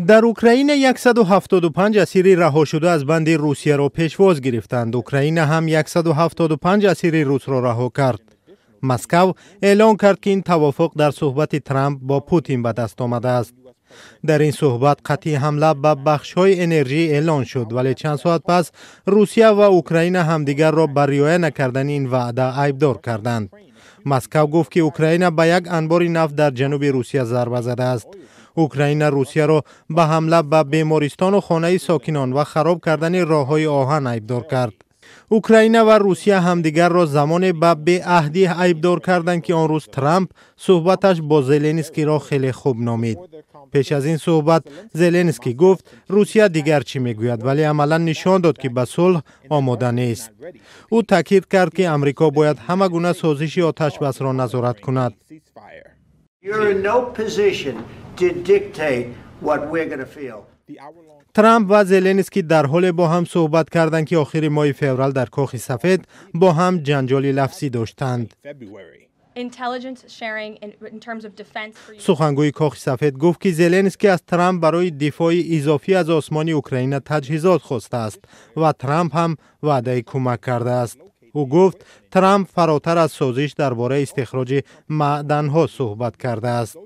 در اوکراین 175 اسیر رها شده از بند روسیه را پیشواز گرفتند. اوکراین هم 175 اسیر روس را رها کرد. مسکو اعلان کرد که این توافق در صحبت ترامپ با پوتین به دست آمده است. در این صحبت قطعی حمله به بخش‌های انرژی اعلان شد، ولی چند ساعت پس روسیه و اوکراین همدیگر را بر رعایت نکردن این وعده ایبدار کردند. مسکو گفت که اوکراین به یک انبار نفت در جنوب روسیه ضربه زده است. اوکراین روسیه را به حمله به بیمارستان و خانه ساکنان و خراب کردن راه‌های آهن ایبدار کرد. اوکراین و روسیه همدیگر را زمان به بی‌عهدی ایبدار کردند که آن روز ترامپ صحبتش با زلنسکی را خیلی خوب نامید. پیش از این صحبت زلنسکی گفت روسیه دیگر چی میگوید، ولی عملا نشان داد که به صلح آماده نیست. او تاکید کرد که امریکا باید همه گونه سازش آتش بس را نظارت کند. ترامپ و زلنسکی در حال با هم صحبت کردند که آخر ماه فوریه در کخ سفید با هم جنجال لفظی داشتند. سخنگوی کخ سفید گفت که زلنسکی از ترامپ برای دفاع اضافی از آسمان اوکراین تجهیزات خواسته است و ترامپ هم وعده کمک کرده است. او گفت ترامپ فراتر از سازش درباره استخراج معدن‌ها صحبت کرده است.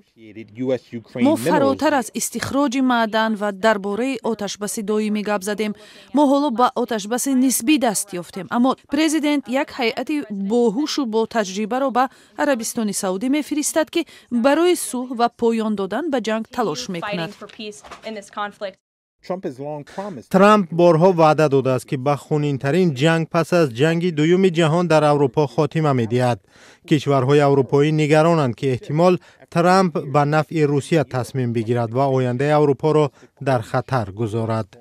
ما فراتر از استخراج معدن و درباره آتشبس دائمی گپ زدیم. ما حالا به آتشبس نسبی دست یافتیم، اما پرزیدنت یک هیئت باهوش و با تجربه را به عربستان سعودی میفرستد که برای صلح و پایان دادن به جنگ تلاش میکند. ترامپ بارها وعده داده است که به خونین‌ترین جنگ پس از جنگ دوم جهان در اروپا خاتمه می‌دهد. کشورهای اروپایی نگرانند که احتمال ترامپ به نفع روسیه تصمیم بگیرد و آینده اروپا را در خطر گذارد.